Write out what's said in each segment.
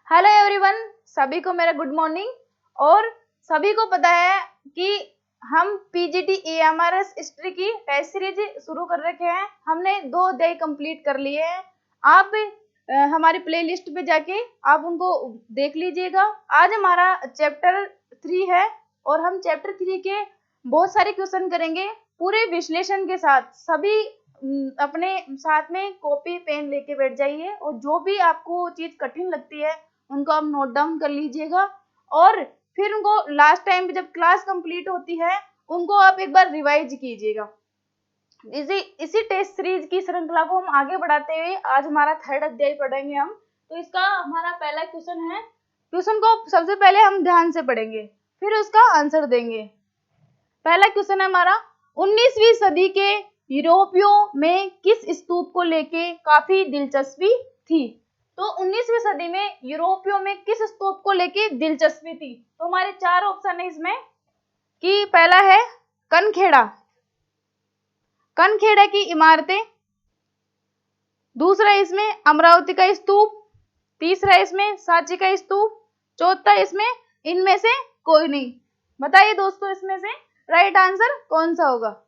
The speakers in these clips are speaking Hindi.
हेलो एवरीवन, सभी को मेरा गुड मॉर्निंग। और सभी को पता है कि हम पीजीटी एएमआरएस हिस्ट्री की टेस्ट सीरीज शुरू कर रखे हैं। हमने 2 अध्याय कंप्लीट कर लिए हैं। आप हमारी प्लेलिस्ट पे जाके आप उनको देख लीजिएगा। आज हमारा चैप्टर 3 है और हम चैप्टर 3 के बहुत सारे क्वेश्चन करेंगे पूरे विश्लेषण के साथ। सभी अपने साथ में कॉपी पेन लेके बैठ जाइए और जो भी आपको चीज कठिन लगती है उनको आप नोट डाउन कर लीजिएगा और फिर उनको लास्ट टाइम पे जब क्लास कंप्लीट होती है उनको आप एक बार रिवाइज कीजिएगा। इसी टेस्ट सीरीज की श्रृंखला को हम आगे बढ़ाते हुए आज हमारा 3rd अध्याय पढ़ेंगे हम। तो इसका हमारा पहला क्वेश्चन है। क्वेश्चन को सबसे पहले हम ध्यान से पढ़ेंगे फिर उसका आंसर देंगे। पहला क्वेश्चन है हमारा, 19वीं सदी के यूरोपियों में किस स्तूप को लेके काफी दिलचस्पी थी? तो 19वीं सदी में यूरोपियों में किस स्तूप को लेके दिलचस्पी थी? तो हमारे 4 ऑप्शन है इसमें कि पहला है कनखेड़ा, कनखेड़ा की इमारतें, दूसरा इसमें अमरावती का स्तूप, तीसरा इसमें सांची का स्तूप, चौथा इसमें इनमें से कोई नहीं। बताइए दोस्तों इसमें से राइट आंसर कौन सा होगा?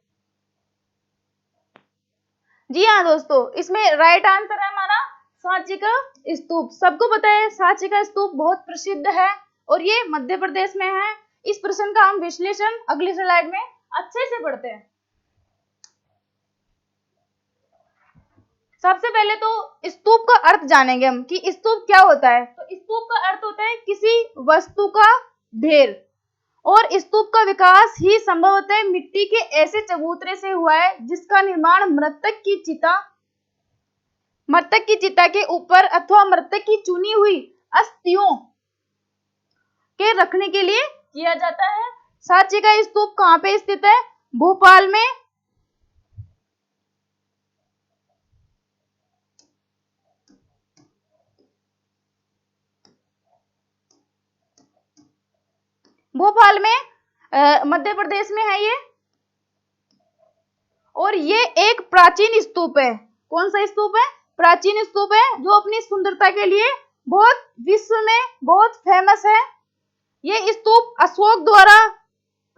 जी हाँ दोस्तों, इसमें राइट आंसर है हमारा सांची का स्तूप। सबको पता है सांची का स्तूप बहुत प्रसिद्ध है और ये मध्य प्रदेश में है। इस प्रश्न का हम विश्लेषण अगली स्लाइड में अच्छे से पढ़ते हैं। सबसे पहले तो स्तूप का अर्थ जानेंगे हम कि स्तूप क्या होता है। तो स्तूप का अर्थ होता है किसी वस्तु का ढेर, और स्तूप का विकास ही संभवतः मिट्टी के ऐसे चबूतरे से हुआ है जिसका निर्माण मृतक की चिता के ऊपर अथवा मृतक की चुनी हुई अस्थियों के रखने के लिए किया जाता है। सांची का स्तूप कहाँ पे स्थित है? भोपाल में। भोपाल में मध्य प्रदेश में है ये, और ये एक प्राचीन स्तूप है। कौन सा स्तूप है? प्राचीन स्तूप है जो अपनी सुंदरता के लिए बहुत विश्व में बहुत फेमस है। ये स्तूप अशोक द्वारा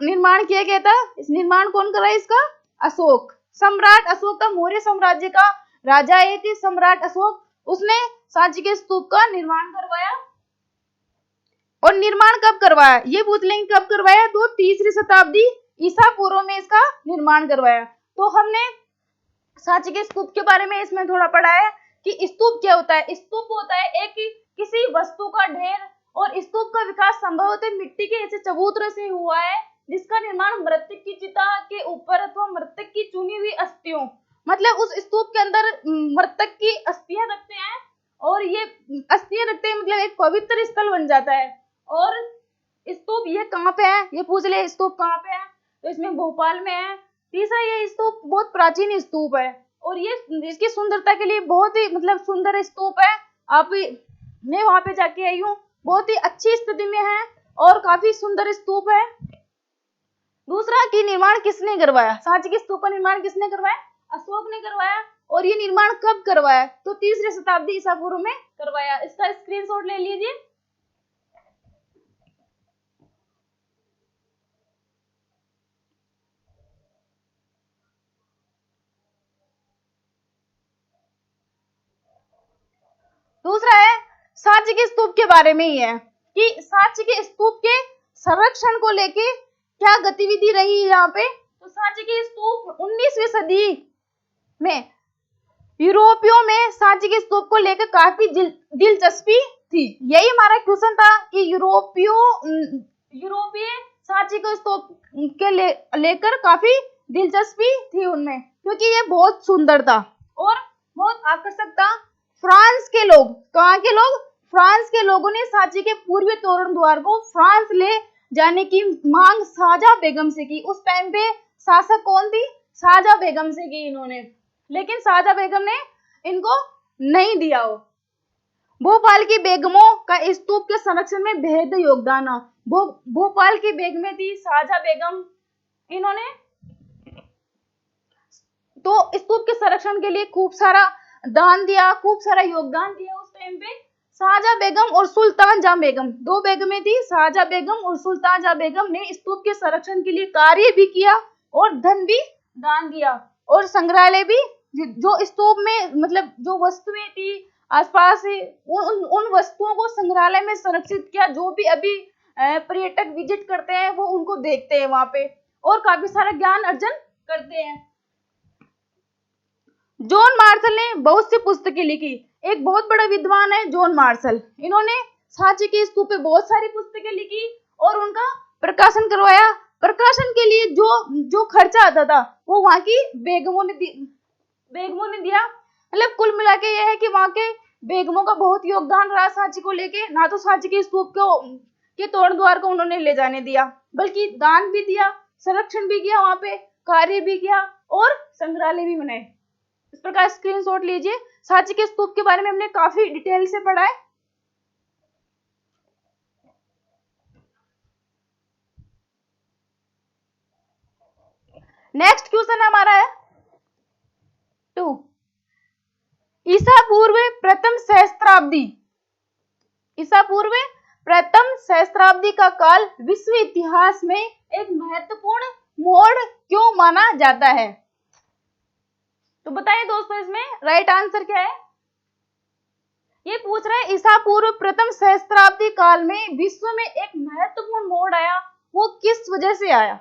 निर्माण किया गया था। इस निर्माण कौन कर रहा है इसका? अशोक, सम्राट अशोक का, मौर्य साम्राज्य का राजा ये थे सम्राट अशोक। उसने सांची के स्तूप का निर्माण करवाया। और निर्माण कब करवाया ये पूछ लेंगे, कब करवाया? तो 3री शताब्दी ईसा पूर्व में इसका निर्माण करवाया। तो हमने सांची के स्तूप के बारे में इसमें थोड़ा पढ़ा है कि स्तूप क्या होता है। स्तूप होता है एक किसी वस्तु का ढेर, और स्तूप का विकास संभवतः मिट्टी के ऐसे चबूतरे से हुआ है जिसका निर्माण मृतक की चिता के ऊपर अथवा मृतक की चुनी हुई अस्थियों, मतलब उस स्तूप के अंदर मृतक की अस्थियां रखते हैं और ये अस्थियां रखते हैं, मतलब एक पवित्र स्थल बन जाता है। और स्तूप ये कहाँ पे है ये पूछ ले, स्तूप कहाँ पे है? तो इसमें भोपाल में है। तीसरा, ये स्तूप बहुत प्राचीन स्तूप है और ये इसकी सुंदरता के लिए बहुत ही मतलब सुंदर स्तूप है। मैं वहां पे जाके आई हूँ, बहुत ही अच्छी स्थिति में है और काफी सुंदर स्तूप है। दूसरा कि निर्माण किसने करवाया? सांची के स्तूप का निर्माण किसने करवाया? अशोक ने करवाया। और ये निर्माण कब करवाया? तो 3री शताब्दी ईसा पूर्व में करवाया। इसका स्क्रीनशॉट ले लीजिए। दूसरा है सांची के स्तूप के बारे में ही है कि सांची के स्तूप के संरक्षण को लेके क्या गतिविधि रही यहाँ पे। तो सांची के स्तूप 19वीं सदी में यूरोपियों में सांची के स्तूप को लेकर काफी दिलचस्पी थी। यही हमारा क्वेश्चन था कि यूरोपीय सांची के स्तूप के लेकर काफी दिलचस्पी थी उनमें, क्योंकि ये बहुत सुंदर था और बहुत आकर्षक था। फ्रांस के लोग, कहाँ के लोग? फ्रांस के लोगों ने सांची के पूर्वी तोरण द्वार को फ्रांस ले जाने की मांग शाहजहां बेगम से की। उस टाइम पे शासक कौन थी? शाहजहां बेगम से की इन्होंने, लेकिन शाहजहां बेगम ने इनको नहीं दिया हो। भोपाल की बेगमों का स्तूप के संरक्षण में बेहद योगदान है। भोपाल की बेगमें थी शाहजहां बेगम, इन्होंने तो स्तूप के संरक्षण के लिए खूब सारा दान दिया, खूब सारा योगदान दिया उस टाइम पे। शाहजहां बेगम और सुल्तान जहां बेगम, दो बेगमें थी, शाहजहां बेगम और सुल्तान जहां बेगम ने स्तूप के संरक्षण के लिए कार्य भी किया और धन भी दान दिया, और संग्रहालय भी, जो स्तूप में मतलब जो वस्तुएं थी आसपास उन वस्तुओं को संग्रहालय में संरक्षित किया। जो भी अभी पर्यटक विजिट करते हैं वो उनको देखते हैं वहां पे और काफी सारा ज्ञान अर्जन करते हैं। जॉन मार्शल ने बहुत सी पुस्तकें लिखी। एक बहुत बड़ा विद्वान है जॉन मार्शल। इन्होंने सांची के स्तूप पे बहुत सारी पुस्तकें लिखी और उनका प्रकाशन करवाया। प्रकाशन के लिए जो जो खर्चा आता था वो वहां की बेगमों ने दिया। मतलब कुल मिला के यह है कि वहां के बेगमों का बहुत योगदान रहा सांची को लेके। ना तो सांची के स्तूप को के तोड़ द्वार को उन्होंने ले जाने दिया, बल्कि दान भी दिया, संरक्षण भी किया, वहां पे कार्य भी किया और संग्रहालय भी बनाए। इस प्रकार स्क्रीनशॉट लीजिए। सांची के स्तूप के बारे में हमने काफी डिटेल से पढ़ा है। नेक्स्ट क्वेश्चन हमारा है 2, ईसा पूर्व प्रथम सहस्त्राब्दी। ईसा पूर्व प्रथम सहस्त्राब्दी का काल विश्व इतिहास में एक महत्वपूर्ण मोड़ क्यों माना जाता है? तो बताइए दोस्तों, इसमें राइट आंसर क्या है? ये पूछ रहा है ईसा पूर्व प्रथम सहस्त्राब्दी काल में विश्व में एक महत्वपूर्ण मोड़ आया, वो किस वजह से आया?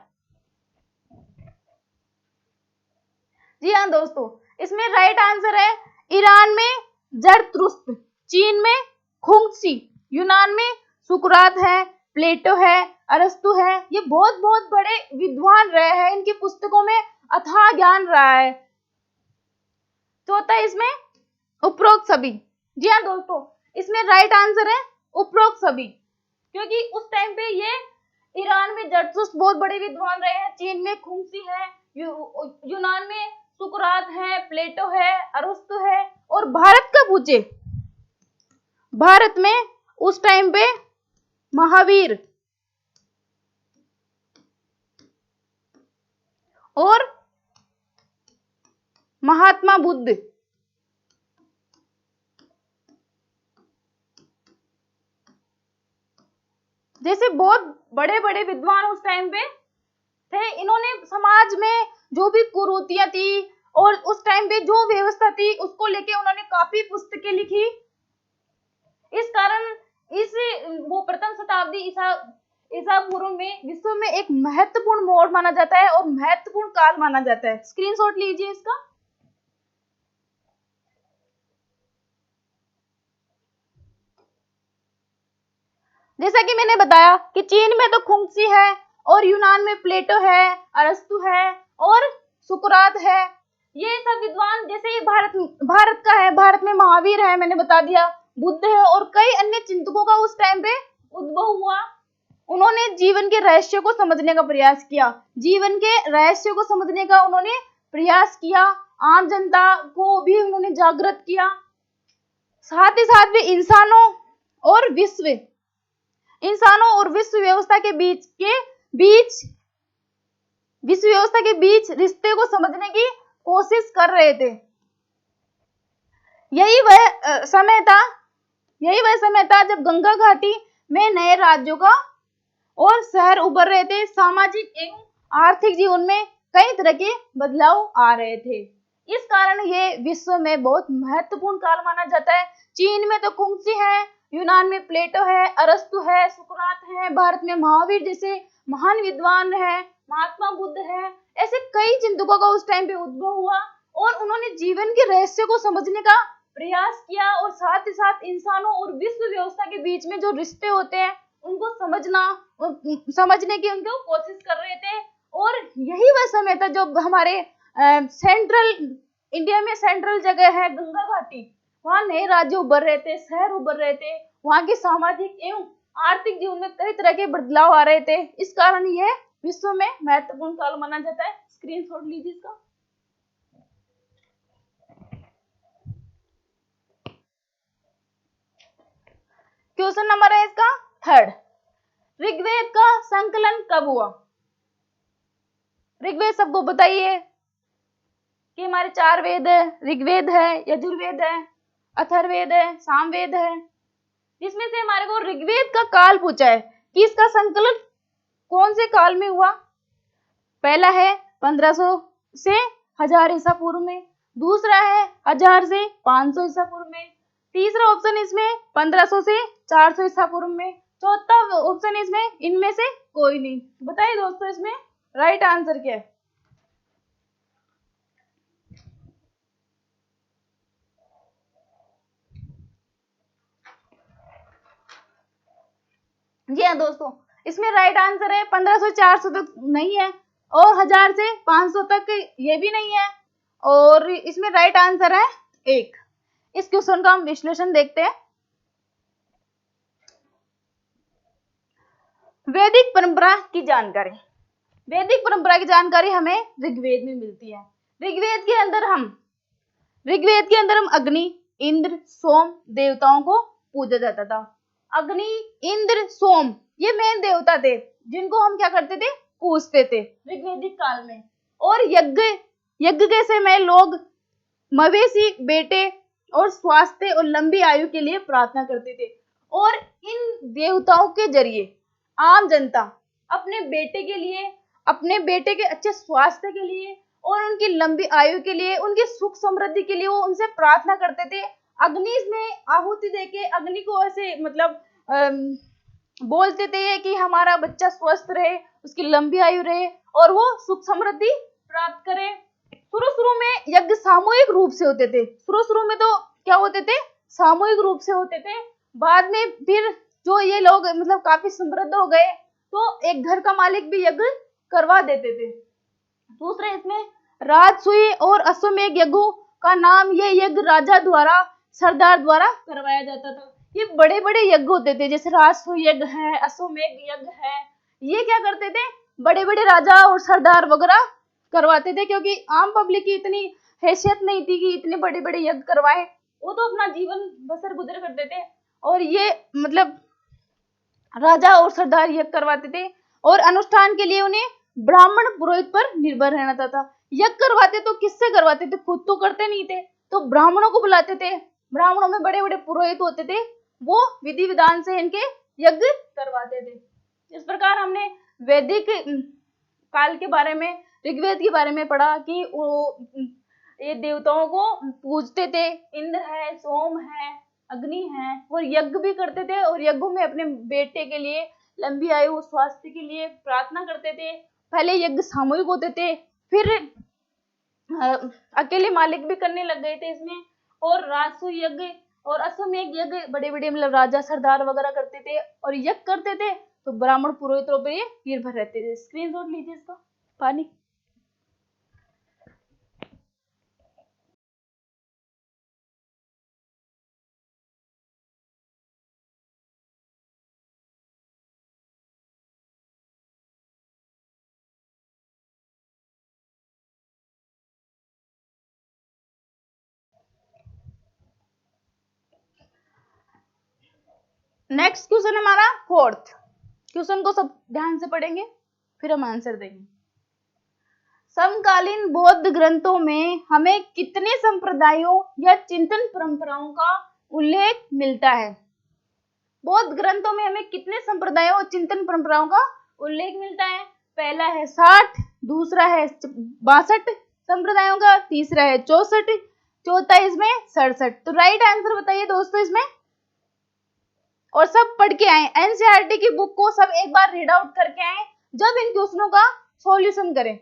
जी हाँ दोस्तों, इसमें राइट आंसर है ईरान में जरतुस्त्र, चीन में खुंगसी, यूनान में सुकरात है, प्लेटो है, अरस्तु है। ये बहुत बहुत बड़े विद्वान रहे हैं, इनकी पुस्तकों में अथाह ज्ञान रहा है। चौथा इसमें उपरोक्त सभी। जी हाँ दोस्तों, इसमें राइट आंसर है उपरोक्त सभी, क्योंकि उस टाइम पे ये ईरान में जरतुस्त्र बहुत बड़े विद्वान रहे हैं, चीन में खुंगसी है, यूनान में सुकरात है, प्लेटो है, अरस्तु है, और भारत का पूछे, भारत में उस टाइम पे महावीर और महात्मा बुद्ध जैसे बहुत बड़े बड़े विद्वान उस टाइम पे थे। इन्होंने समाज में जो भी कुरीतियां थी और उस टाइम पे जो व्यवस्था थी उसको लेके उन्होंने काफी पुस्तकें लिखी। इस कारण वो प्रथम शताब्दी ईसा पूर्व में विश्व में एक महत्वपूर्ण मोड़ माना जाता है और महत्वपूर्ण काल माना जाता है। स्क्रीनशॉट लीजिए इसका। जैसा कि मैंने बताया कि चीन में तो खुंगसी है और यूनान में प्लेटो है, अरस्तु है और सुकरात है। ये सब विद्वान, जैसे ये भारत का है, भारत में महावीर है, मैंने बता दिया, बुद्ध है और कई अन्य चिंतकों का उस टाइम पे उद्भव हुआ। उन्होंने जीवन के रहस्य को समझने का प्रयास किया, जीवन के रहस्य को समझने का उन्होंने प्रयास किया, आम जनता को भी उन्होंने जागृत किया। साथ ही साथ भी इंसानों और विश्व व्यवस्था के बीच रिश्ते को समझने की कोशिश कर रहे थे। यही वह समय था जब गंगा घाटी में नए राज्यों का और शहर उभर रहे थे। सामाजिक एवं आर्थिक जीवन में कई तरह के बदलाव आ रहे थे। इस कारण ये विश्व में बहुत महत्वपूर्ण काल माना जाता है। चीन में तो खुंगसी है, यूनान में प्लेटो है, अरस्तु है, सुकरात है, भारत में महावीर जैसे महान विद्वान है, महात्मा बुद्ध है। ऐसे कई चिंतकों का उस टाइम पे उद्भव हुआ और उन्होंने जीवन के रहस्य को समझने का प्रयास किया और साथ ही साथ इंसानों और विश्व व्यवस्था के बीच में जो रिश्ते होते हैं उनको समझने की उनको कोशिश कर रहे थे। और यही वह समय था जब हमारे सेंट्रल इंडिया में सेंट्रल जगह है गंगा घाटी, वहां नए राज्य उभर रहे थे, शहर उभर रहे थे, वहां के सामाजिक एवं आर्थिक जीवन में कई तरह के बदलाव आ रहे थे। इस कारण यह विश्व में महत्वपूर्ण काल माना जाता है। स्क्रीनशॉट लीजिए इसका। क्वेश्चन नंबर है इसका 3, ऋग्वेद का संकलन कब हुआ? ऋग्वेद सबको बताइए कि हमारे 4 वेद है, ऋग्वेद है, यजुर्वेद है, अथर्ववेद है, सामवेद है। हमारे को ऋग्वेद का काल पूछा है कि इसका संकलन कौन से काल में हुआ। पहला है 1500 से 1000 ईसा पूर्व में, दूसरा है 1000 से 500 ईसा पूर्व में, तीसरा ऑप्शन इसमें 1500 से 400 ईसा पूर्व में, चौथा ऑप्शन इसमें इनमें से कोई नहीं। बताइए दोस्तों इसमें राइट आंसर क्या है। जी हाँ दोस्तों, इसमें राइट आंसर है 1500 से 400 तक नहीं है, और 1000 से 500 तक ये भी नहीं है, और इसमें राइट आंसर है 1। इस क्वेश्चन का हम विश्लेषण देखते हैं। वैदिक परंपरा की जानकारी। वैदिक परंपरा की जानकारी हमें ऋग्वेद में मिलती है। ऋग्वेद के अंदर हम अग्नि, इंद्र, सोम देवताओं को पूजा जाता था। अग्नि, इंद्र, सोम ये मेन देवता थे जिनको हम क्या करते थे, पूजते थे ऋग्वेदिक काल में। और यज्ञ के समय लोग मवेशी, बेटे और स्वास्थ्य और लंबी आयु के लिए प्रार्थना करते थे। और इन देवताओं के जरिए आम जनता अपने बेटे के अच्छे स्वास्थ्य के लिए और उनकी लंबी आयु के लिए, उनकी सुख समृद्धि के लिए वो उनसे प्रार्थना करते थे। अग्नि में आहुति देके अग्नि को ऐसे मतलब बोलते थे कि हमारा बच्चा स्वस्थ रहे, उसकी लंबी आयु रहे और वो सुख समृद्धि प्राप्त करे। शुरू में यज्ञ सामूहिक रूप से होते थे। शुरू में तो क्या होते थे, सामूहिक रूप से होते थे। बाद में फिर जो ये लोग मतलब काफी समृद्ध हो गए तो एक घर का मालिक भी यज्ञ करवा देते थे। दूसरा इसमें राजसूय और अश्वमेध यज्ञों का नाम, ये यज्ञ राजा द्वारा, सरदार द्वारा करवाया जाता था। ये बड़े बड़े यज्ञ होते थे, जैसे राजसूय यज्ञ है, अश्वमेध यज्ञ है, ये क्या करते थे, बड़े बड़े राजा और सरदार वगैरह करवाते थे, क्योंकि आम पब्लिक की इतनी हैसियत नहीं थी कि इतने बड़े बड़े यज्ञ करवाए। वो तो अपना जीवन बसर गुजर करते थे और ये मतलब राजा और सरदार यज्ञ करवाते थे। और अनुष्ठान के लिए उन्हें ब्राह्मण पुरोहित पर निर्भर रहना था। यज्ञ करवाते तो किससे करवाते थे, खुद तो करते नहीं थे, तो ब्राह्मणों को बुलाते थे। ब्राह्मणों में बड़े बड़े पुरोहित होते थे, वो विधि विधान से इनके यज्ञ करवाते थे। इस प्रकार हमने वैदिक काल के बारे में, ऋग्वेद के बारे में पढ़ा कि वो ये देवताओं को पूजते थे। इंद्र है, सोम है, अग्नि है, और यज्ञ भी करते थे और यज्ञों में अपने बेटे के लिए, लंबी आयु, स्वास्थ्य के लिए प्रार्थना करते थे। पहले यज्ञ सामूहिक होते थे, फिर अकेले मालिक भी करने लग गए थे इसमें। और राजसूय यज्ञ और अश्वमेध यज्ञ बड़े बड़े मतलब राजा सरदार वगैरह करते थे, और यज्ञ करते थे तो ब्राह्मण पुरोहितों पर ये निर्भर रहते थे। स्क्रीनशॉट लीजिए इसका, पानी। नेक्स्ट क्वेश्चन हमारा फोर्थ क्वेश्चन को सब ध्यान से पढ़ेंगे फिर हम आंसर देंगे। समकालीन बौद्ध ग्रंथों में हमें कितने संप्रदायों या चिंतन परंपराओं का उल्लेख मिलता है। बौद्ध ग्रंथों में हमें कितने संप्रदायों और चिंतन परंपराओं का उल्लेख मिलता है। पहला है 60, दूसरा है 62 संप्रदायों का, तीसरा है 64, चौथा इसमें 67। तो राइट आंसर बताइए दोस्तों इसमें, और सब पढ़ के आए, एनसीईआरटी की बुक को सब एक बार रीड आउट करके आए जब इन क्वेश्चनों का सॉल्यूशन करें,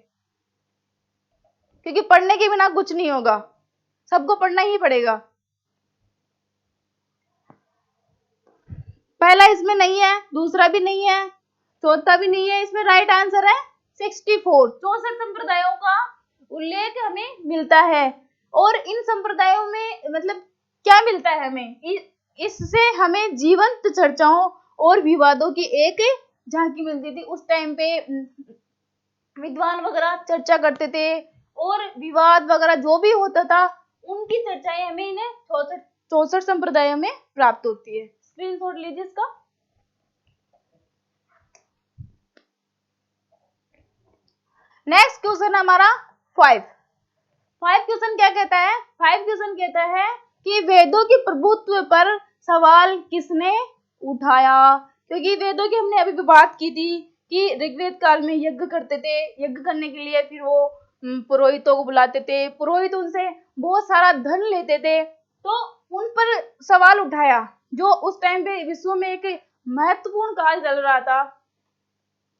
क्योंकि पढ़ने के बिना कुछ नहीं होगा, सबको पढ़ना ही पड़ेगा। पहला इसमें नहीं है, दूसरा भी नहीं है, चौथा भी नहीं है, इसमें राइट आंसर है 64। 64 संप्रदायों का उल्लेख हमें मिलता है। और इन संप्रदायों में मतलब क्या मिलता है हमें, इससे हमें जीवंत चर्चाओं और विवादों की एक झांकी मिलती थी। उस टाइम पे विद्वान वगैरह चर्चा करते थे और विवाद वगैरह जो भी होता था उनकी चर्चाएं हमें इन्हें 64 संप्रदायों में प्राप्त होती है। स्क्रीनशॉट लीजिए इसका। नेक्स्ट क्वेश्चन हमारा 5 क्वेश्चन क्या कहता है। 5 क्वेश्चन कहता है कि वेदों के प्रभुत्व पर सवाल किसने उठाया, क्योंकि वेदों की हमने अभी भी बात की थी कि ऋग्वेद काल में यज्ञ करते थे, यज्ञ करने के लिए फिर वो पुरोहितों को बुलाते थे, पुरोहित उनसे बहुत सारा धन लेते थे, तो उन पर सवाल उठाया। जो उस टाइम पे विश्व में एक महत्वपूर्ण काल चल रहा था,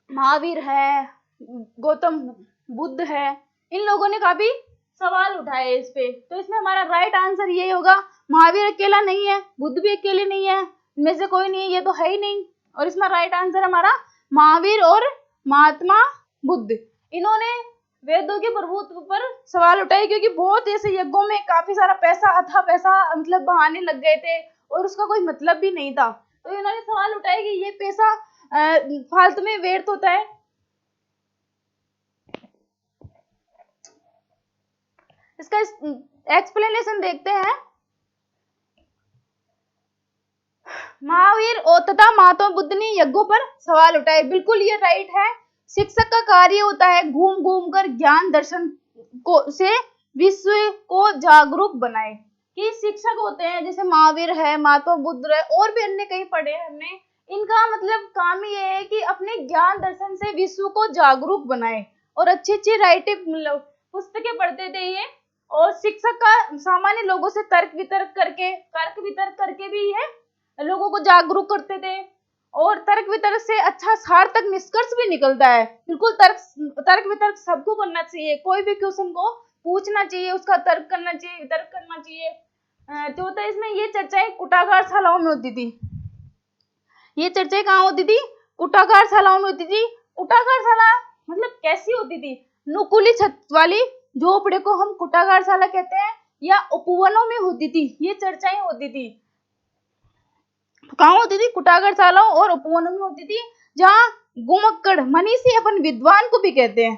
महावीर है, गौतम बुद्ध है, इन लोगों ने काफी सवाल उठाए इस पे। तो इसमें हमारा राइट आंसर ये होगा, महावीर अकेला नहीं है, बुद्ध भी अकेले नहीं है, इनमें से कोई नहीं है, ये तो है ही नहीं। और इसमें राइट आंसर हमारा महावीर और महात्मा बुद्ध, इन्होंने वेदों के प्रभुत्व पर सवाल उठाए, क्योंकि बहुत ऐसे यज्ञों में काफी सारा पैसा, अथा पैसा मतलब बहाने लग गए थे और उसका कोई मतलब भी नहीं था। तो इन्होंने सवाल उठाए कि ये पैसा फालतू में व्यर्थ होता है। इसका एक्सप्लेनेशन देखते हैं। महावीर और तथा महात्मा बुद्ध ने यज्ञों पर सवाल उठाए, बिल्कुल ये राइट है। शिक्षक का कार्य होता है घूम घूम कर ज्ञान दर्शन को से विश्व को जागरूक बनाए। कि शिक्षक होते हैं, जैसे महावीर है, महात्मा बुद्ध है, और भी अन्य कई पढ़े हमने, इनका मतलब काम ये है कि अपने ज्ञान दर्शन से विश्व को जागरूक बनाए, और अच्छी अच्छी राइटिंग मतलब पुस्तकें पढ़ते थे ये। और शिक्षक का सामान्य लोगों से तर्क वितर्क करके भी ये लोगों को जागरूक करते थे, और तर्क वितर्क से अच्छा सार्थक निष्कर्ष भी निकलता है। बिल्कुल तर्क वितर्क सबको करना चाहिए, कोई भी क्वेश्चन को पूछना चाहिए, उसका तर्क करना चाहिए, वितर्क करना चाहिए। चौथा, इसमें ये चर्चाएं कुटागार शालाओं में होती थी। ये चर्चाएं कहाँ होती थी? कुटागार शालाओं में होती थी। कुटागार शाला मतलब कैसी होती थी? नुकीली छत वाली झोपड़े को हम कुटागार शाला कहते हैं, या उपवनों में होती थी ये चर्चाएं होती थी। कहाँ होती थी? कुटागार शालाओं और उपवनों में होती थी, जहाँ गुमक्कड़, मनीषी अपन विद्वान को भी कहते हैं,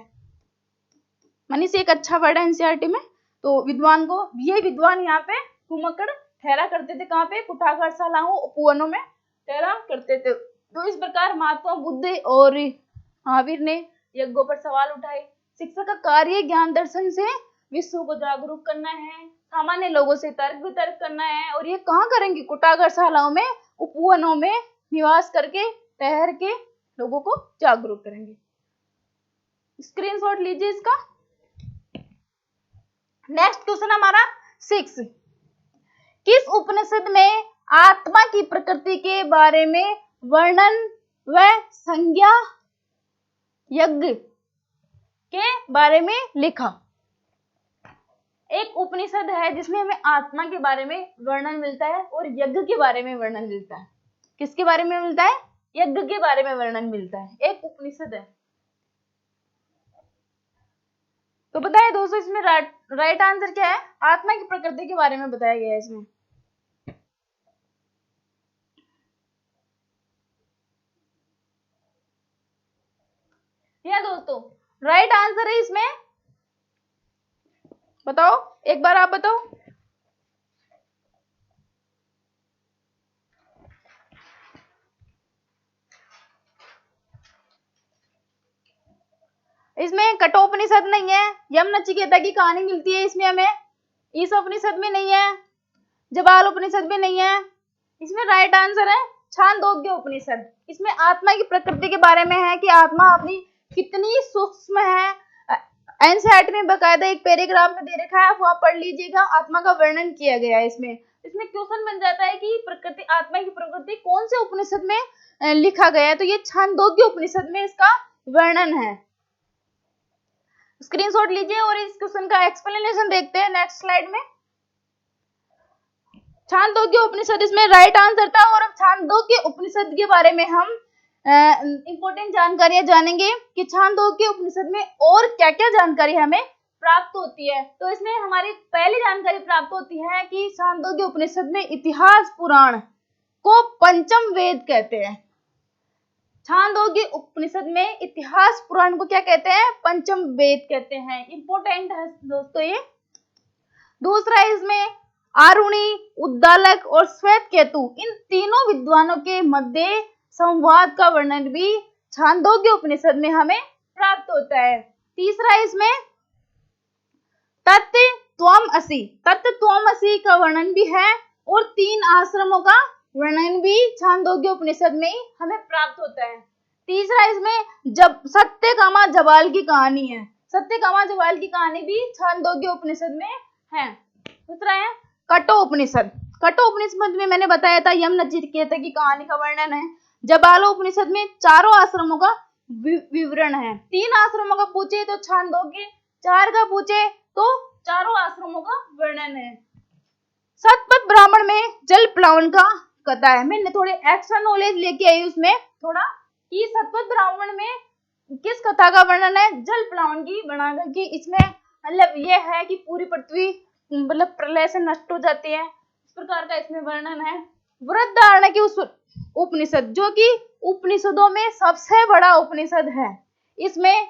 मनीषी एक अच्छा वर्ड है एनसीईआरटी में, तो विद्वान को, ये विद्वान यहाँ पे गुमक्कड़ ठहरा करते थे। कहाँ पे? कुटागार शालाओं उपवनों में ठहरा करते थे। तो इस प्रकार महात्मा बुद्ध और महावीर ने यज्ञों पर सवाल उठाए। शिक्षक का कार्य ज्ञान दर्शन से विश्व को जागरूक करना है, सामान्य लोगों से तर्क वितर्क करना है, और ये कहाँ करेंगे? कुटागार शालाओं में, उपवनों में निवास करके, ठहर के लोगों को जागरूक करेंगे। स्क्रीनशॉट लीजिए इसका। नेक्स्ट क्वेश्चन हमारा 6, किस उपनिषद में आत्मा की प्रकृति के बारे में वर्णन व संज्ञा यज्ञ के बारे में लिखा? एक उपनिषद है जिसमें हमें आत्मा के बारे में वर्णन मिलता है और यज्ञ के बारे में वर्णन मिलता है। किसके बारे में मिलता है? यज्ञ के बारे में वर्णन मिलता है, एक उपनिषद है। तो बताइए दोस्तों, इसमें राइट आंसर क्या है? आत्मा की प्रकृति के बारे में बताया गया है इसमें। या दोस्तों राइट आंसर है इसमें, बताओ एक बार, आप बताओ। इसमें कठोपनिषद नहीं है, यम नचिकेता की कहानी मिलती है इसमें हमें, ईशोपनिषद में नहीं है, जबाल उपनिषद में नहीं है। इसमें राइट आंसर है छांदोग्य उपनिषद। इसमें आत्मा की प्रकृति के बारे में है कि आत्मा अपनी कितनी सूक्ष्म है। एनसीईआरटी में बकायदा एक पैराग्राफ में दे रखा है, आप वहां पढ़ लीजिएगा, आत्मा का वर्णन किया गया है इसमें। इसमें क्वेश्चन बन जाता है कि प्रकृति, आत्मा की प्रकृति कौन से उपनिषद में लिखा गया है? तो ये छांदोग्य उपनिषद में इसका वर्णन है। स्क्रीनशॉट लीजिए और इस क्वेश्चन का एक्सप्लेनेशन देखते हैं नेक्स्ट स्लाइड में। छांदोग्य उपनिषद इसमें राइट आंसर था, और अब छांदोग्य उपनिषद के बारे में हम इंपॉर्टेंट जानकारियां जानेंगे कि छांदोग्य उपनिषद में और क्या क्या जानकारी हमें प्राप्त होती है। तो इसमें हमारी पहली जानकारी प्राप्त होती है कि छांदोग्य उपनिषद में इतिहास पुराण को पंचम वेद कहते हैं। छांदोग्य उपनिषद में इतिहास पुराण को क्या कहते हैं? पंचम वेद कहते हैं। इंपॉर्टेंट है दोस्तों ये। दूसरा, इसमें आरुणी, उद्दालक और श्वेत केतु, इन तीनों विद्वानों के मध्य संवाद का वर्णन भी छांदोग्य उपनिषद में हमें प्राप्त होता है। तीसरा, इसमें तत्त्वमसि का वर्णन भी है, और 3 आश्रमों का वर्णन भी छांदोग्य उपनिषद में ही हमें प्राप्त होता है। तीसरा इसमें जब सत्यकामा जबाल की कहानी है, सत्यकामा जबाल की कहानी भी छांदोग्य उपनिषद में है। दूसरा है कठो उपनिषद। कठो उपनिषद में मैंने बताया था यम नचिकेता की कहानी का वर्णन है। जबालो उपनिषद में चारों आश्रमों का विवरण है। 3 आश्रमों का पूछे तो छांदोग्य, 4 का पूछे तो चारों आश्रमों का वर्णन है। सतपथ ब्राह्मण में जल प्लावन का कथा है। मैंने थोड़े एक्स्ट्रा नॉलेज लेके आई उसमें थोड़ा कि सतपथ ब्राह्मण में किस कथा का वर्णन है, जल प्लावन की वर्णन की। इसमें मतलब ये है कि पूरी पृथ्वी मतलब प्रलय से नष्ट हो जाती है, इस प्रकार का इसमें वर्णन है। वृहदारण्य की उस उपनिषद जो कि उपनिषदों में सबसे बड़ा उपनिषद है। इसमें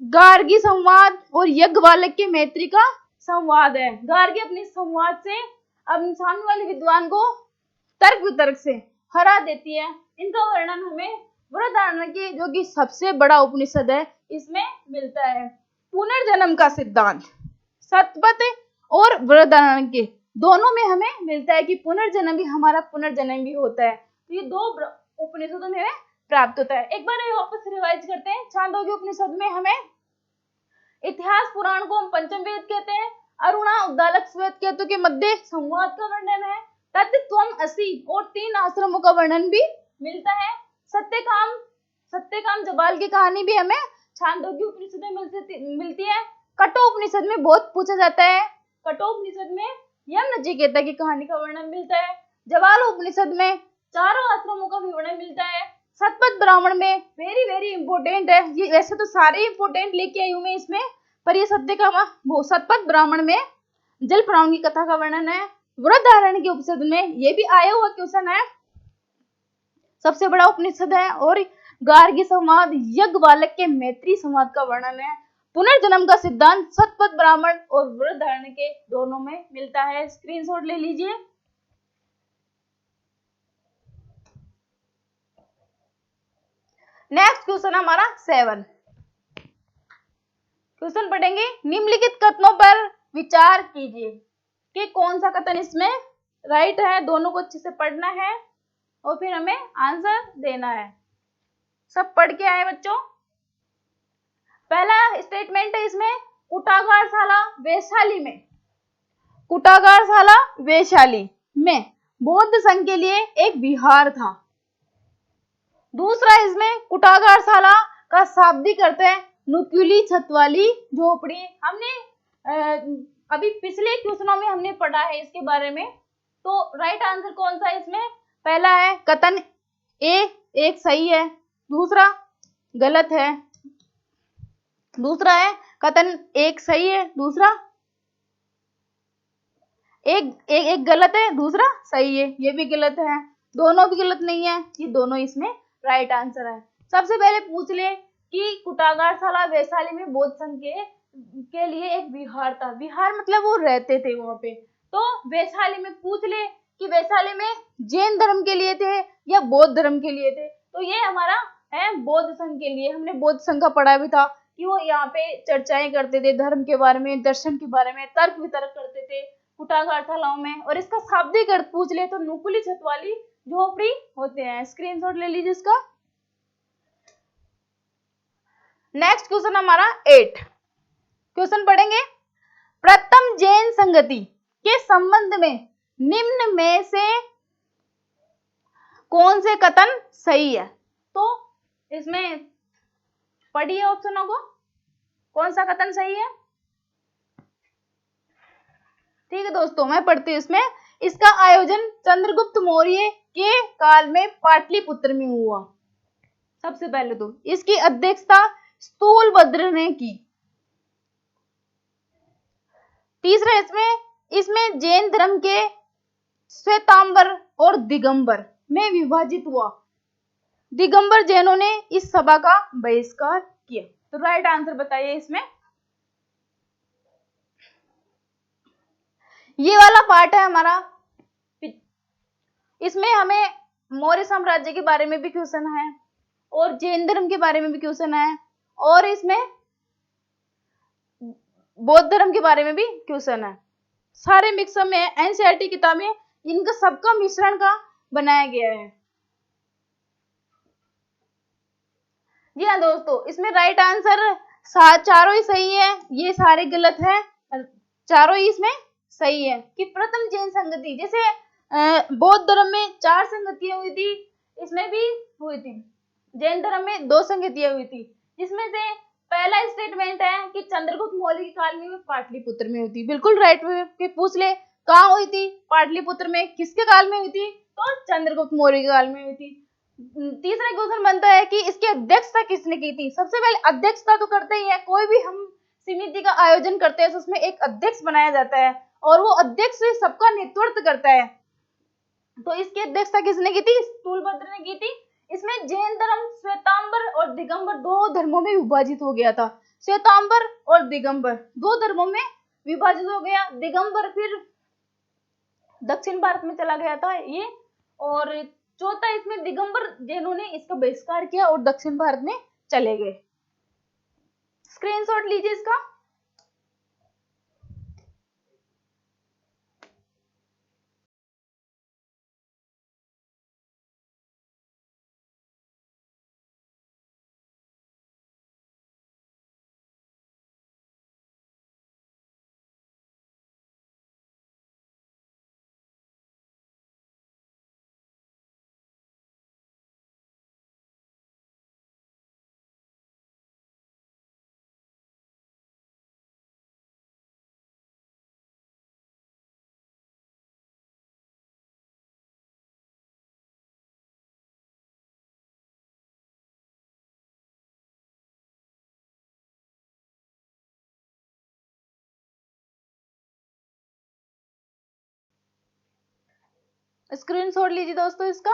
गार्गी संवाद और यज्ञवाल्क्य मैत्री का संवाद है। गार्गी अपने संवाद से अब सामने वाले विद्वान को तर्क वितर्क से हरा देती है। इनका वर्णन हमें वृहदारण्य की जो कि सबसे बड़ा उपनिषद है इसमें मिलता है। पुनर्जन्म का सिद्धांत सतपथ और वृहदारण्य के दोनों में हमें मिलता है कि पुनर्जन्म भी हमारा पुनर्जन्म भी होता है। तो ये 2 उपनिषदों में प्राप्त होता है। एक बार वापस रिवाइज करते हैं। छांदोग्य उपनिषद में हमें इतिहास पुराण को हम पंचम वेद कहते हैं। अरुणा उद्दालक श्वेत केतु के मध्य संवाद का वर्णन है। तत्त्वम असी और 3 आश्रमों का वर्णन भी मिलता है। सत्यकाम जबाल की कहानी भी हमें छांदोग्य उपनिषद में मिलती है। कठो उपनिषद में बहुत पूछा जाता है। कठो उपनिषद में यम नचिकेता की कहानी का वर्णन मिलता है। जबाल उपनिषद में चारों आश्रमों का विवरण मिलता है। सतपथ ब्राह्मण में वेरी इंपोर्टेंट है। ये वैसे तो सारे इंपोर्टेंट लेके आई हूं मैं इसमें, पर ये सतपथ ब्राह्मण में जल प्लावन की कथा का वर्णन है। वृहदारण्य के उपनिषद में ये भी आया हुआ क्वेश्चन है, सबसे बड़ा उपनिषद है। और गार्गी संवाद, यज्ञवाल्क्य मैत्री संवाद का वर्णन है। पुनर्जन्म का सिद्धांत सतपथ ब्राह्मण और वृहदारण्य के दोनों में मिलता है। स्क्रीनशॉट ले लीजिए। नेक्स्ट क्वेश्चन हमारा 7। क्वेश्चन पढ़ेंगे। निम्नलिखित कथनों पर विचार कीजिए कि कौन सा कथन इसमें राइट है। दोनों को अच्छे से पढ़ना है और फिर हमें आंसर देना है। सब पढ़ के आए बच्चों। पहला स्टेटमेंट है इसमें कुटागारशाला वैशाली में, कुटागारशाला वैशाली में बौद्ध संघ के लिए एक विहार था। दूसरा इसमें कुटागारशाला का शाब्दिक अर्थ है नुकीली छत वाली झोपड़ी। हमने अभी पिछले क्वेश्चनों में हमने पढ़ा है इसके बारे में। तो राइट आंसर कौन सा है इसमें? पहला है कथन ए एक सही है, दूसरा गलत है। दूसरा है कथन एक सही है, दूसरा एक गलत है, दूसरा सही है। ये भी गलत है, दोनों भी गलत नहीं है, ये दोनों इसमें राइट आंसर है। सबसे पहले पूछ ले कि कुटागारशाला वैशाली में बौद्ध संघ के लिए एक विहार था। विहार मतलब वो रहते थे वहां पे। तो वैशाली में पूछ ले कि वैशाली में जैन धर्म के लिए थे या बौद्ध धर्म के लिए थे। तो ये हमारा है बौद्ध संघ के लिए। हमने बौद्ध संघ का पढ़ा भी था कि वो यहाँ पे चर्चाएं करते थे धर्म के बारे में, दर्शन के बारे में, तर्क वितर्क करते थे कुटागारशालाओं में। और इसका शाब्दिक अर्थ पूछ ले तो नुकीली छत वाली झोपड़ी होते हैं। स्क्रीनशॉट ले लीजिए इसका। नेक्स्ट क्वेश्चन हमारा 8। क्वेश्चन पढ़ेंगे। प्रथम जैन संगति के संबंध में निम्न में से कौन से कथन सही है? तो इसमें पढ़िए ऑप्शनों को, कौन सा कथन सही है। ठीक है दोस्तों, मैं पढ़ती हूँ इसमें। इसका आयोजन चंद्रगुप्त मौर्य के काल में पाटलिपुत्र में हुआ। सबसे पहले तो इसकी अध्यक्षता स्थूलभद्र ने की। तीसरा इसमें जैन धर्म के श्वेतांबर और दिगंबर में विभाजित हुआ। दिगंबर जैनों ने इस सभा का बहिष्कार किया। तो राइट आंसर बताइए इसमें। ये वाला पार्ट है हमारा। इसमें हमें मौर्य साम्राज्य के बारे में भी क्वेश्चन है और जैन धर्म के बारे में भी क्वेश्चन है और इसमें बौद्ध धर्म के बारे में भी क्वेश्चन है। सारे मिक्सअप में एनसीईआरटी किताबें, इनका सबका मिश्रण का बनाया गया है। जी हाँ दोस्तों, इसमें राइट आंसर चारों ही सही है, ये सारे गलत है, चारों ही इसमें सही है। कि प्रथम जैन संगति, जैसे बौद्ध धर्म में 4 संगतियां हुई थी, इसमें भी हुई थी। जैन धर्म में 2 संगतियां हुई थी, जिसमें से पहला स्टेटमेंट है कि चंद्रगुप्त मौर्य के काल में पाटलिपुत्र में हुई थी। बिल्कुल राइट के पूछ ले कहाँ हुई थी, पाटलिपुत्र में। किसके काल में हुई थी, तो चंद्रगुप्त मौर्य के काल में हुई थी। तीसरा क्वेश्चन बनता है कि इसकी अध्यक्षता किसने की थी। सबसे पहले अध्यक्षता तो करते ही है, कोई भी हम समिति का आयोजन करते हैं तो उसमें एक अध्यक्ष बनाया जाता है और वो अध्यक्ष सबका नेतृत्व करता है। तो इसकी अध्यक्षता किसने की थी, स्थूलभद्र ने की थी। इसमें जैन धर्म श्वेतांबर और दिगंबर 2 धर्मों में विभाजित हो गया था। श्वेतांबर और दिगंबर 2 धर्मों में विभाजित हो गया। दिगंबर फिर दक्षिण भारत में चला गया था ये, और चौथा इसमें दिगंबर जैनों ने इसका बहिष्कार किया और दक्षिण भारत में चले गए। स्क्रीनशॉट लीजिए इसका। स्क्रीनशॉट लीजिए दोस्तों इसका।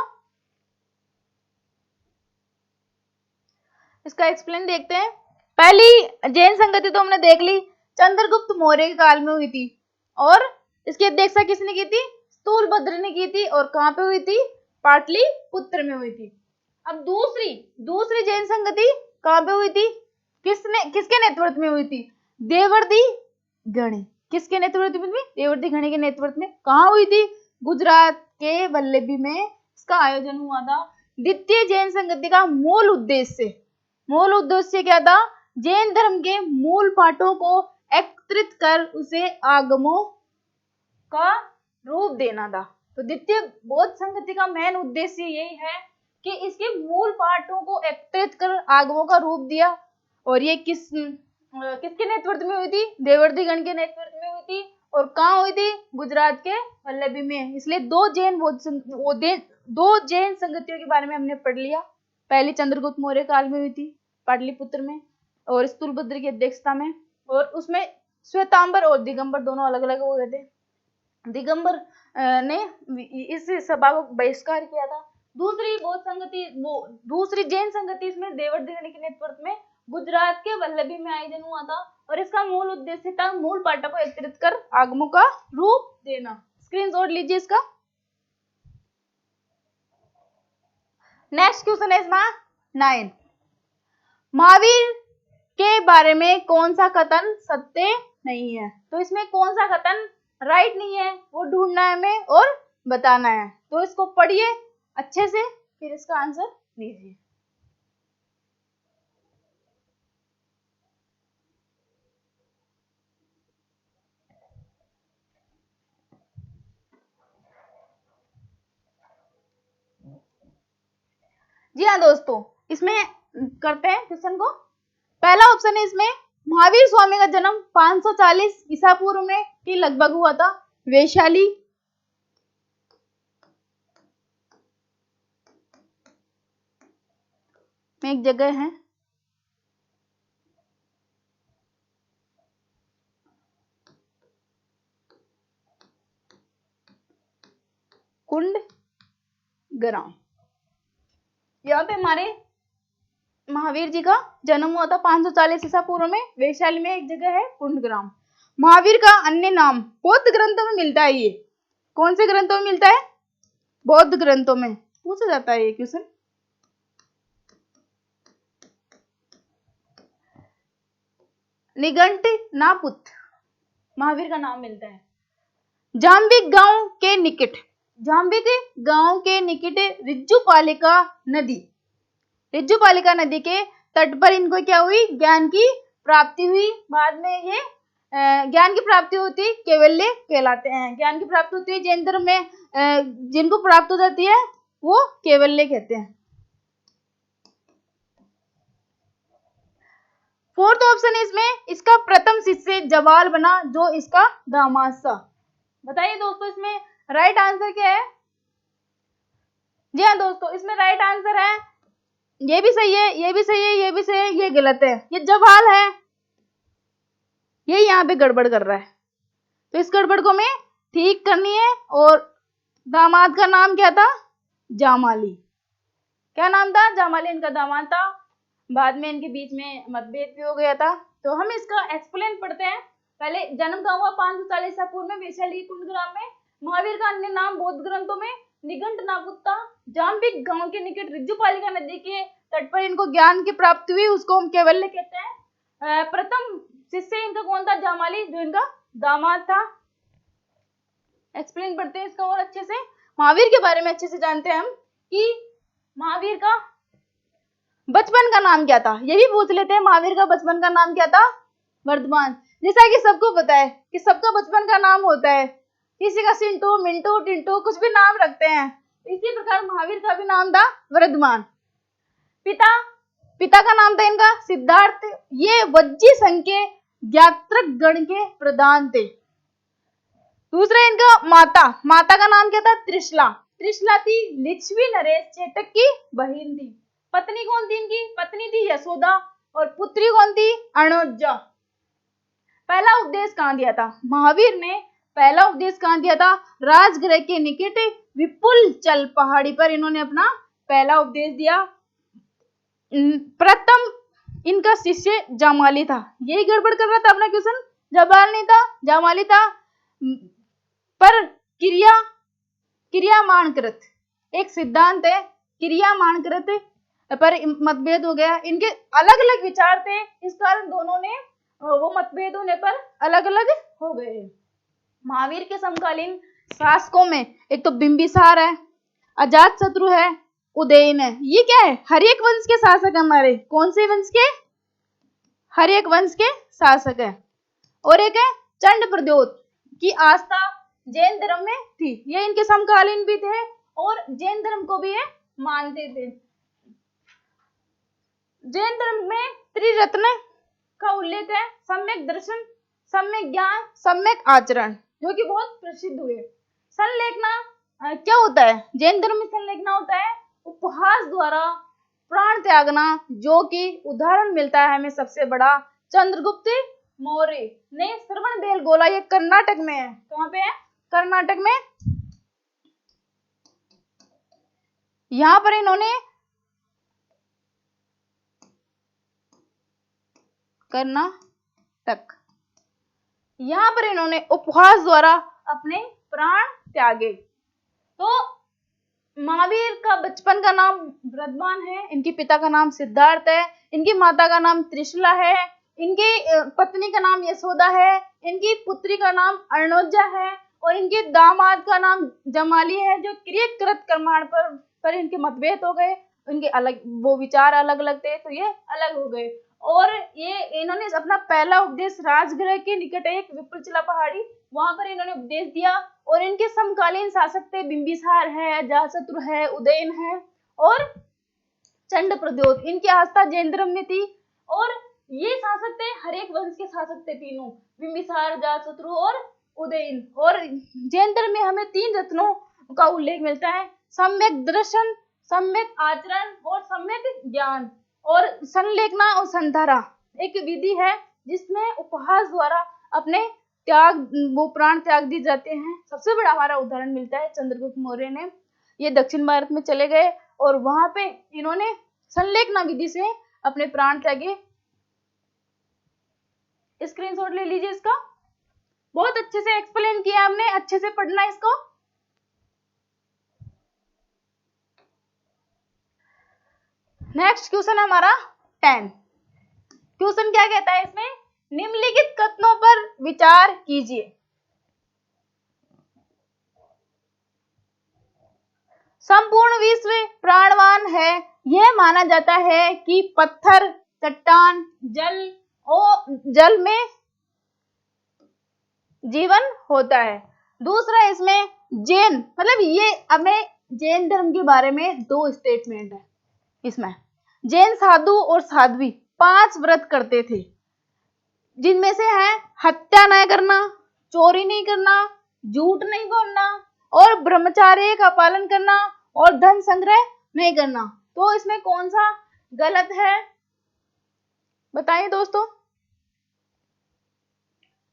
इसका एक्सप्लेन देखते हैं। पहली जैन संगति तो हमने देख ली, चंद्रगुप्त मौर्य के काल में हुई थी, और इसकी अध्यक्षता किसने की थी, स्थूलभद्र ने की थी, और कहां पे हुई थी, पाटलिपुत्र में हुई थी। अब दूसरी जैन संगति कहां पे हुई थी, किसके नेतृत्व में हुई थी, देवर्षि गण। किसके नेतृत्व में, देवर्षि गण के नेतृत्व में। कहां हुई थी, गुजरात के वल्लभी में इसका आयोजन हुआ था। द्वितीय जैन संगति का मूल उद्देश्य क्या था, जैन धर्म के मूल पाठों को एकत्रित कर उसे आगमों का रूप देना था। तो द्वितीय बौद्ध संगति का मेन उद्देश्य यही है कि इसके मूल पाठों को एकत्रित कर आगमों का रूप दिया। और ये किसके नेतृत्व में हुई थी, देवर्षि गण के नेतृत्व में हुई थी, और कहाँ हुई थी, गुजरात के वल्लभी में। इसलिए दो जैन संगतियों के बारे में हमने पढ़ लिया। पहली चंद्रगुप्त मौर्य काल में हुई थी पाटलिपुत्र में, और स्थूलभद्र की अध्यक्षता में, और उसमें श्वेतांबर और दिगंबर दोनों अलग अलग हो गए थे। दिगंबर ने इस सभा को बहिष्कार किया था। दूसरी जैन संगति इसमें देवर्षि गण के नेतृत्व में गुजरात के वल्लभी में आयोजन हुआ था, और इसका मूल उद्देश्य था मूल पाठों को एकत्रित कर आगमों का रूप देना। स्क्रीनशॉट लीजिए इसका। नेक्स्ट क्वेश्चन है इसमें 9। महावीर के बारे में कौन सा कथन सत्य नहीं है। तो इसमें कौन सा कथन राइट नहीं है वो ढूंढना है हमें और बताना है। तो इसको पढ़िए अच्छे से, फिर इसका आंसर लीजिए। जी हाँ दोस्तों, इसमें करते हैं क्वेश्चन को। पहला ऑप्शन है इसमें, महावीर स्वामी का जन्म 540 ईसा पूर्व में के लगभग हुआ था, वैशाली में एक जगह है, कुंड ग्राम। यहाँ पे हमारे महावीर जी का जन्म हुआ था 540 ईसा पूर्व में, वैशाली में एक जगह है कुंडग्राम। महावीर का अन्य नाम बौद्ध ग्रंथों में मिलता है। ये कौन से ग्रंथों में मिलता है, बौद्ध ग्रंथों में पूछा जाता है ये क्वेश्चन। निघंट नापुत महावीर का नाम मिलता है। जाम्बिक गांव के निकट जाम्बिक गांव के निकट रिज्जुपालिका नदी, रिज्जुपालिका नदी के तट पर इनको क्या हुई, ज्ञान की प्राप्ति हुई। बाद में ये ज्ञान की प्राप्ति होती कैवल्य कहलाते हैं। ज्ञान की प्राप्ति होती है जैन धर्म में, जिनको प्राप्त हो जाती है वो कैवल्य कहते हैं। फोर्थ ऑप्शन इसमें इसका प्रथम शिष्य जवाल बना जो इसका दामाद था। बताइए दोस्तों इसमें राइट आंसर क्या है? जी हाँ दोस्तों, इसमें राइट आंसर है, ये भी सही है, ये भी सही है, ये भी सही है, ये गलत है। ये जवाल है, ये यहाँ पे गड़बड़ कर रहा है, तो इस गड़बड़ को हमें ठीक करनी है। और दामाद का नाम क्या था? जामाली। क्या नाम था? जामाली इनका दामाद था। बाद में इनके बीच में मतभेद भी हो गया था। तो हम इसका एक्सप्लेन पढ़ते हैं। पहले जन्म का हुआ 540 ईसा पूर्व में वैशाली कुंडग्राम में। महावीर का अन्य नाम बौद्ध ग्रंथों में निघंट नागुप्ता। जाम्बिक गांव के निकट रिज्जुपालिका नदी के तट पर इनको ज्ञान की प्राप्ति हुई, उसको हम कैवल्य कहते हैं। प्रथम शिष्य इनका कौन था? जामाली, जो इनका दामाद था। एक्सप्लेन पढ़ते हैं इसका और अच्छे से। महावीर के बारे में अच्छे से जानते हैं हम कि महावीर का बचपन का नाम क्या था, ये भी पूछ लेते हैं। महावीर का बचपन का नाम क्या था? वर्धमान। जैसा कि सबको पता है कि सबका बचपन का नाम होता है, किसी का सिंटू, मिंटू, टिंटू, कुछ भी नाम रखते हैं। इसी प्रकार महावीर का भी नाम था वर्धमान। पिता का नाम था इनका सिद्धार्थ। ये वज्जी संघ के ज्ञात्रक गण के प्रधान थे। दूसरा इनका माता का नाम क्या था? त्रिशला थी लिच्छवी नरेश चेटक की बहन थी। पत्नी कौन थी इनकी? पत्नी थी यशोदा, और पुत्री कौन थी? अणुजा। पहला उपदेश कहाँ दिया था? महावीर ने पहला उपदेश कहाँ दिया था? राजगृह के निकट विपुल चल पहाड़ी पर इन्होंने अपना पहला उपदेश दिया। प्रथम इनका शिष्य जामाली था। यही गड़बड़ कर रहा था अपना क्वेश्चन, जवाल नहीं था, जामाली था। पर क्रियामाणकृत एक सिद्धांत है, क्रियामाणकृत पर मतभेद हो गया। इनके अलग अलग विचार थे, इस कारण दोनों ने वो मतभेद होने पर अलग अलग हो गए। महावीर के समकालीन शासकों में एक तो बिंबिसार है, अजातशत्रु है, उदयन है। ये क्या है? हर्यक वंश के शासक हमारे। कौन से वंश के? हर्यक वंश के शासक है। और एक है चंड प्रद्योत की आस्था जैन धर्म में थी। ये इनके समकालीन भी थे और जैन धर्म को भी ये मानते थे। जैन धर्म में त्रिरत्न का उल्लेख है, सम्यक दर्शन, सम्यक ज्ञान, सम्यक आचरण, जो कि बहुत प्रसिद्ध हुए। संलेखना क्या होता है? जैन धर्म में संलेखना होता है उपहास द्वारा प्राण त्यागना, जो कि उदाहरण मिलता है हमें सबसे बड़ा चंद्रगुप्त मौर्य ने श्रवण बेलगोला, ये कर्नाटक में है। कहाँ पे है? कर्नाटक में। यहां पर इन्होंने कर्नाटक, यहां पर इन्होंने उपहास द्वारा अपने प्राण त्यागे। तो महावीर का बचपन का नाम वर्धमान है, इनके पिता का नाम सिद्धार्थ है, इनकी माता का नाम त्रिशला है, इनकी पत्नी का नाम यशोदा है, इनकी पुत्री का नाम अर्णोजा है, और इनके दामाद का नाम जमाली है। जो क्रियाकृत कर्माण पर इनके मतभेद हो गए, इनके अलग वो विचार अलग अलग थे, तो ये अलग हो गए। और ये इन्होंने अपना पहला उपदेश राजगृह के निकट एक विपुलचला पहाड़ी, वहां पर इन्होंने उपदेश दिया। और इनके समकालीन शासक थे बिंबिसार है, अजातशत्रु है, उदयन है और चंड प्रद्योत। इनकी आस्था जैन धर्म में थी और ये शासक थे, हर एक वंश के शासक थे तीनों, बिंबिसार, अजातशत्रु और उदयन। और जैन धर्म में हमें 3 रत्नों का उल्लेख मिलता है, सम्यक दर्शन, सम्यक आचरण और सम्यक ज्ञान। और संलेखना और संधारा एक विधि है जिसमें उपहास द्वारा अपने त्याग, वो प्राण त्याग दिए जाते हैं। सबसे बड़ा हमारा उदाहरण मिलता है चंद्रगुप्त मौर्य ने। ये दक्षिण भारत में चले गए और वहां पे इन्होंने संलेखना विधि से अपने प्राण त्यागे। स्क्रीनशॉट ले लीजिए इसका, बहुत अच्छे से एक्सप्लेन किया हमने, अच्छे से पढ़ना इसको। नेक्स्ट क्वेश्चन हमारा 10। क्वेश्चन क्या कहता है इसमें? निम्नलिखित कथनों पर विचार कीजिए। संपूर्ण विश्व प्राणवान है। यह माना जाता है कि पत्थर, चट्टान, जल में जीवन होता है। दूसरा इसमें जैन, मतलब ये हमें जैन धर्म के बारे में 2 स्टेटमेंट है इसमें। जैन साधु और साध्वी 5 व्रत करते थे, जिनमें से है हत्या नहीं करना, चोरी नहीं करना, झूठ नहीं बोलना और ब्रह्मचर्य का पालन करना और धन संग्रह नहीं करना। तो इसमें कौन सा गलत है बताइए दोस्तों।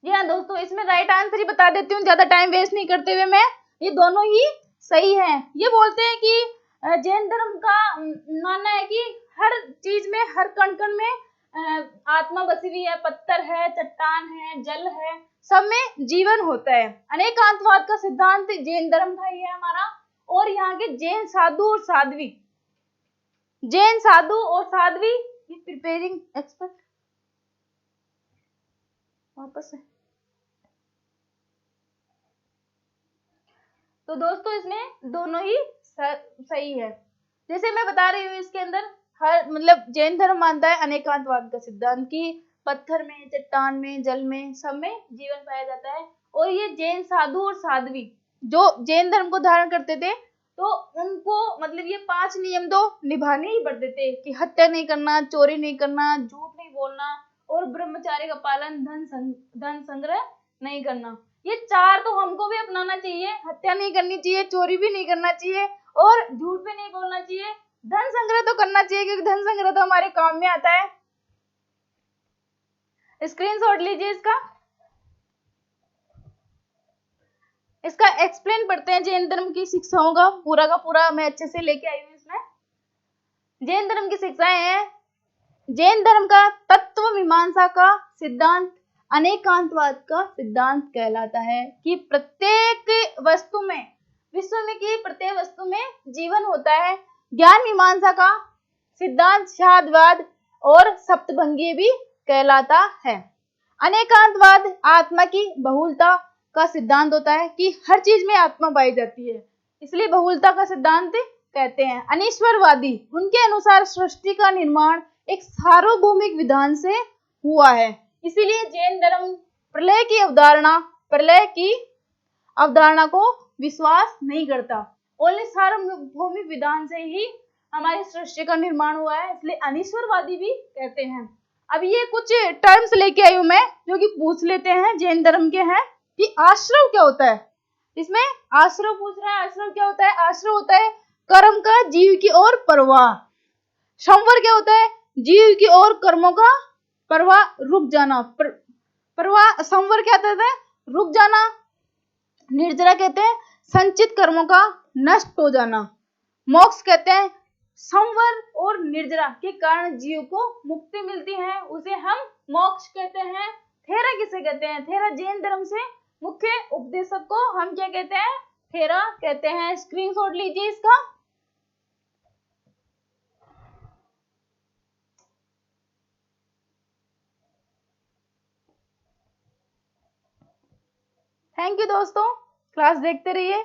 जी हाँ दोस्तों, इसमें राइट आंसर ही बता देती हूँ, ज्यादा टाइम वेस्ट नहीं करते हुए मैं। ये दोनों ही सही है। ये बोलते हैं कि जैन धर्म का मानना है कि हर चीज में, हर कण कण में आत्मा बसी हुई है, पत्थर है, चट्टान है, जल है, सब में जीवन होता है। अनेकांतवाद का सिद्धांत जैन धर्म का ही है हमारा। और यहाँ के जैन साधु और साध्वी, जैन साधु और साध्वी प्रिपेयरिंग एक्सपर्ट वापस से। तो दोस्तों इसमें दोनों ही सही है। जैसे मैं बता रही हूँ, इसके अंदर हर मतलब जैन धर्म मानता है अनेकांतवाद का सिद्धांत कि पत्थर में, चट्टान में, जल में, सब में जीवन पाया जाता है। और ये जैन साधु और साध्वी जो जैन धर्म को धारण करते थे, तो उनको मतलब ये 5 नियम तो निभाने ही पड़ते थे कि हत्या नहीं करना, चोरी नहीं करना, झूठ नहीं बोलना और ब्रह्मचर्य का पालन, धन संग्रह नहीं करना। ये 4 तो हमको भी अपनाना चाहिए। हत्या नहीं करनी चाहिए, चोरी भी नहीं करना चाहिए और झूठ भी नहीं बोलना चाहिए। धन संग्रह तो करना चाहिए, क्योंकि धन संग्रह तो हमारे काम में आता है। स्क्रीनशॉट लीजिए इसका एक्सप्लेन पढ़ते हैं। जैन धर्म की शिक्षाओं का पूरा मैं अच्छे से लेके आई हूँ इसमें। जैन धर्म की शिक्षाएं हैं। जैन धर्म का तत्व मीमांसा का सिद्धांत अनेकांतवाद का सिद्धांत कहलाता है कि प्रत्येक वस्तु में, विश्व में की प्रत्येक वस्तु में जीवन होता है। ज्ञान मीमांसा का सिद्धांत शाहदवाद और सप्तभंगीय भी कहलाता है। अनेकांतवाद आत्मा की बहुलता का सिद्धांत होता है कि हर चीज में आत्मा पाई जाती है, इसलिए बहुलता का सिद्धांत कहते हैं। अनीश्वरवादी, उनके अनुसार सृष्टि का निर्माण एक सार्वभौमिक विधान से हुआ है, इसीलिए जैन धर्म प्रलय की अवधारणा को विश्वास नहीं करता। ओनली सार्वभौमिक विधान से ही हमारी सृष्टि का निर्माण हुआ है, इसलिए अनीश्वरवादी भी कहते हैं। अब ये कुछ टर्म्स लेके आई हूं मैं, जो कि पूछ लेते हैं, जैन धर्म के हैं कि आश्रव क्या होता है। इसमें आश्रव पूछ रहा है। आश्रव क्या होता है? आश्रव होता है कर्म का जीव की ओर प्रवाह। संवर क्या होता है? जीव की ओर कर्मों का प्रवाह रुक जाना। प्रवाह संवर क्या कहते हैं? रुक जाना। निर्जरा कहते हैं संचित कर्मों का नष्ट हो जाना। मोक्ष कहते हैं संवर और निर्जरा के कारण जीव को मुक्ति मिलती है, उसे हम मोक्ष कहते हैं। थेरा किसे कहते हैं? थेरा जैन धर्म से मुख्य उपदेशक को हम क्या कहते हैं? थेरा कहते हैं। स्क्रीनशॉट लीजिए इसका। थैंक यू दोस्तों, क्लास देखते रहिए।